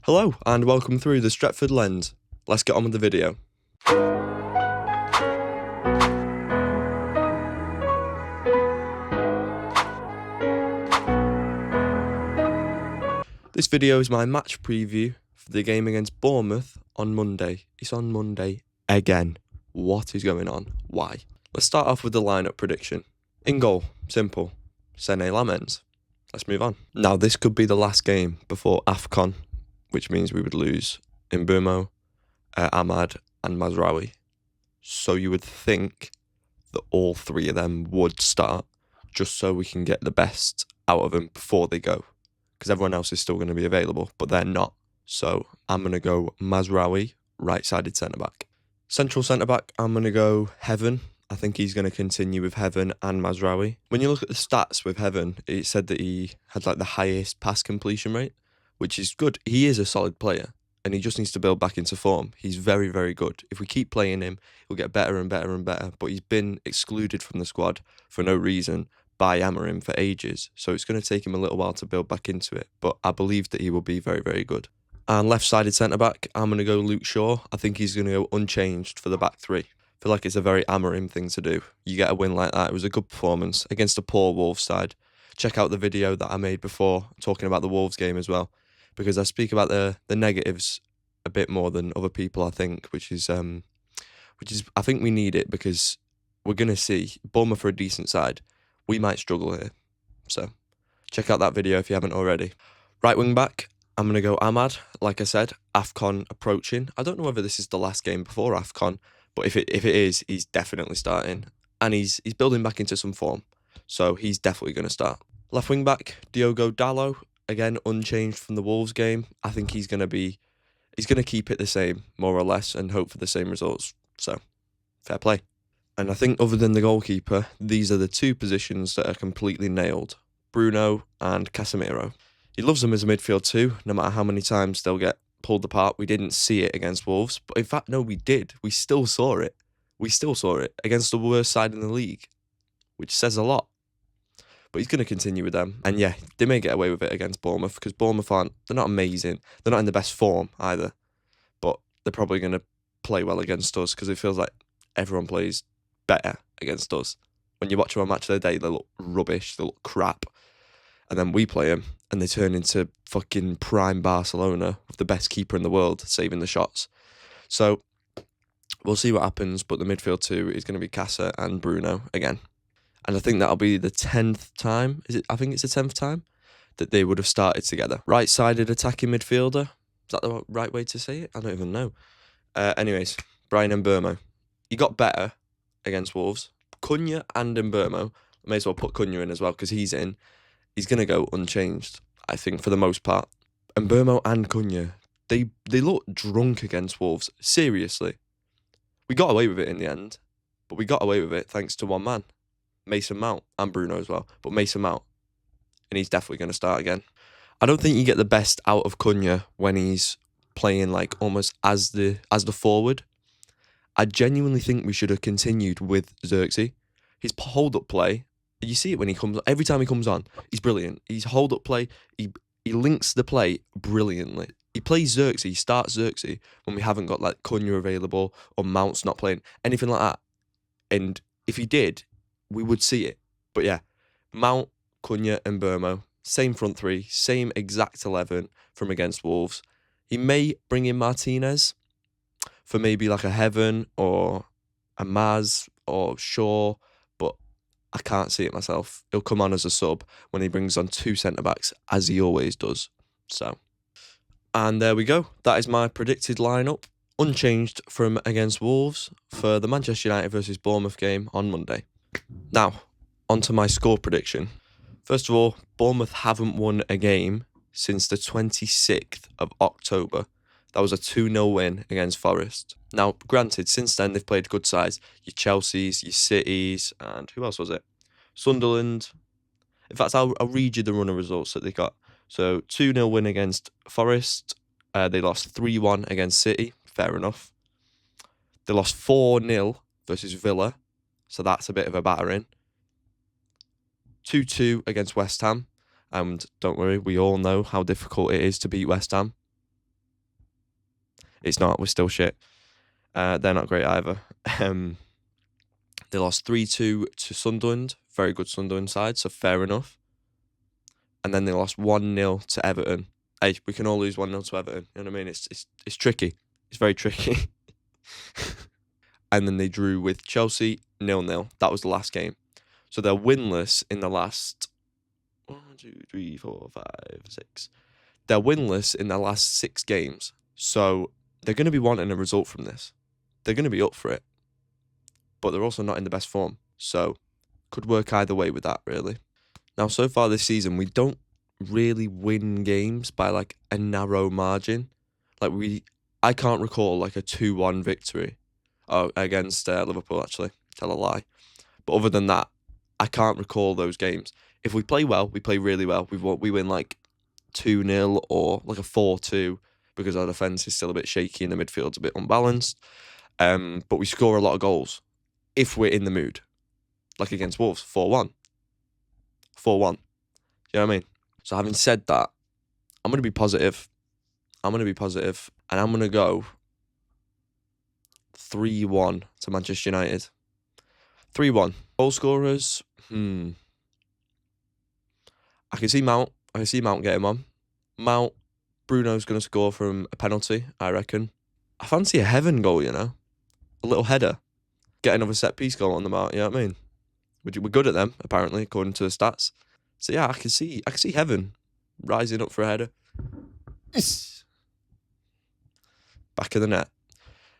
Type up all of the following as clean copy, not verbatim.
Hello and welcome through the Stretford lens. Let's get on with the video. This video is my match preview for the game against Bournemouth on Monday. It's on Monday again. What is going on? Why? Let's start off with the lineup prediction. In goal, simple, Sene Lamens. Let's move on. Now this could be the last game before AFCON, which means we would lose Bournemouth, Ahmad and Mazraoui. So you would think that all three of them would start just so we can get the best out of them before they go, because everyone else is still going to be available, but they're not. So I'm going to go Mazraoui, right-sided centre-back. Central centre-back, I'm going to go Heaven. I think he's going to continue with Heaven and Mazraoui. When you look at the stats with Heaven, it said that he had like the highest pass completion rate, which is good. He is a solid player and he just needs to build back into form. He's very, very good. If we keep playing him, he'll get better and better and better. But he's been excluded from the squad for no reason by Amorim for ages. So it's going to take him a little while to build back into it. But I believe that he will be very, very good. And left-sided centre-back, I'm going to go Luke Shaw. I think he's going to go unchanged for the back three. I feel like it's a very Amorim thing to do. You get a win like that. It was a good performance against a poor Wolves side. Check out the video that I made before talking about the Wolves game as well, because I speak about the negatives a bit more than other people, I think, which is I think we need it because we're going to see Bournemouth are a decent side. We might struggle here. So check out that video if you haven't already. Right wing back, I'm going to go Ahmad. Like I said, AFCON approaching. I don't know whether this is the last game before AFCON, but if it is, he's definitely starting. And he's building back into some form. So he's definitely going to start. Left wing back, Diogo Dalot. Again, unchanged from the Wolves game. I think he's going to keep it the same, more or less, and hope for the same results. So, fair play. And I think other than the goalkeeper, these are the two positions that are completely nailed. Bruno and Casemiro. He loves them as a midfield too, no matter how many times they'll get pulled apart. We didn't see it against Wolves, but in fact, no, we did. We still saw it. We still saw it against the worst side in the league, which says a lot. But he's going to continue with them. And yeah, they may get away with it against Bournemouth because Bournemouth they're not amazing. They're not in the best form either. But they're probably going to play well against us because it feels like everyone plays better against us. When you watch them on Match of the Day, they look rubbish. They look crap. And then we play them and they turn into fucking prime Barcelona with the best keeper in the world saving the shots. So we'll see what happens. But the midfield two is going to be Casa and Bruno again. And I think that'll be the 10th time. I think it's the 10th time that they would have started together. Right-sided attacking midfielder. Is that the right way to say it? I don't even know. Anyways, Brian Mbeumo. He got better against Wolves. Cunha and Mbeumo. I may as well put Cunha in as well because he's in. He's going to go unchanged, I think, for the most part. Mbeumo and Cunha, they look drunk against Wolves. Seriously. We got away with it in the end. But we got away with it thanks to one man. Mason Mount and Bruno as well, but Mason Mount, and he's definitely going to start again. I don't think you get the best out of Cunha when he's playing like almost as the forward. I genuinely think we should have continued with Xerxes. His hold-up play, you see it when he comes, every time he comes on, he's brilliant. His hold-up play, he links the play brilliantly. He plays Xerxes, he starts Xerxes when we haven't got like Cunha available or Mount's not playing, anything like that. And if he did, we would see it. But yeah, Mount, Cunha and Mbeumo, same front three, same exact 11 from against Wolves. He may bring in Martinez for maybe like a Heaven or a Maz or Shaw, but I can't see it myself. He'll come on as a sub when he brings on two centre-backs, as he always does. So, and there we go. That is my predicted lineup, unchanged from against Wolves for the Manchester United versus Bournemouth game on Monday. Now, onto my score prediction. First of all, Bournemouth haven't won a game since the 26th of October. That was a 2-0 win against Forest. Now, granted, since then they've played good sides. Your Chelseas, your Cities, and who else was it? Sunderland. In fact, I'll read you the run of results that they got. So, 2-0 win against Forest. They lost 3-1 against City. Fair enough. They lost 4-0 versus Villa. So that's a bit of a battering. 2-2 against West Ham. And don't worry, we all know how difficult it is to beat West Ham. It's not. We're still shit. They're not great either. They lost 3-2 to Sunderland. Very good Sunderland side, so fair enough. And then they lost 1-0 to Everton. Hey, we can all lose 1-0 to Everton. You know what I mean? It's tricky. It's very tricky. And then they drew with Chelsea 0-0. That was the last game. So they're winless in the last 1, 2, 3, 4, 5, 6. They're winless in their last 6 games. So they're going to be wanting a result from this. They're going to be up for it. But they're also not in the best form. So could work either way with that, really. Now, so far this season, we don't really win games by like a narrow margin. I can't recall like a 2-1 victory against Liverpool, actually. Tell a lie. But other than that, I can't recall those games. If we play well, we play really well. We win like 2-0 or like a 4-2 because our defence is still a bit shaky and the midfield's a bit unbalanced. But we score a lot of goals if we're in the mood. Like against Wolves, 4-1. 4-1. You know what I mean? So having said that, I'm going to be positive. And I'm going to go 3-1 to Manchester United. 3-1. Goal scorers, I can see Mount. Getting on. Mount, Bruno's going to score from a penalty, I reckon. I fancy a heaven goal, you know? A little header. Get another set-piece goal on the mark, you know what I mean? We're good at them, apparently, according to the stats. So yeah, I can see heaven rising up for a header. Back of the net.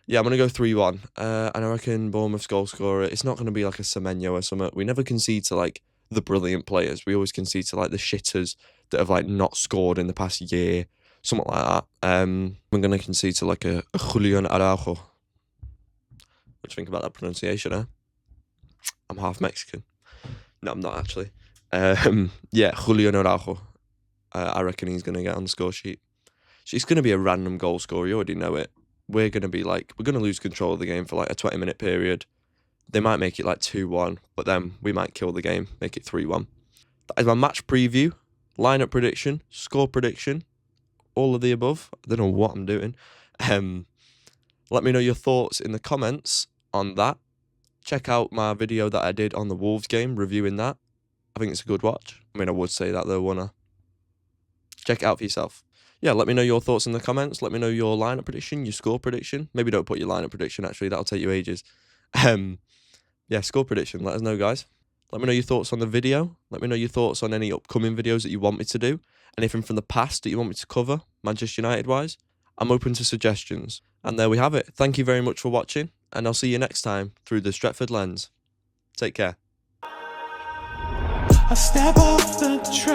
Yeah, I'm going to go 3-1. And I reckon Bournemouth's goal scorer, it's not going to be like a Semenyo or something. We never concede to like the brilliant players. We always concede to like the shitters that have like not scored in the past year. Something like that. I'm going to concede to like a Julian Araujo. What do you think about that pronunciation, eh? I'm half Mexican. No, I'm not actually. Yeah, Julian Araujo. I reckon he's going to get on the score sheet. It's going to be a random goal scorer. You already know it. We're going to lose control of the game for like a 20-minute period. They might make it like 2-1, but then we might kill the game, make it 3-1. That is my match preview, lineup prediction, score prediction, all of the above. I don't know what I'm doing. Let me know your thoughts in the comments on that. Check out my video that I did on the Wolves game, reviewing that. I think it's a good watch. I mean, I would say that though, wouldn't I? Check it out for yourself. Yeah, let me know your thoughts in the comments. Let me know your lineup prediction, your score prediction. Maybe don't put your lineup prediction, actually. That'll take you ages. Yeah, score prediction. Let us know, guys. Let me know your thoughts on the video. Let me know your thoughts on any upcoming videos that you want me to do. Anything from the past that you want me to cover, Manchester United-wise. I'm open to suggestions. And there we have it. Thank you very much for watching. And I'll see you next time through the Stretford lens. Take care. I step off the train.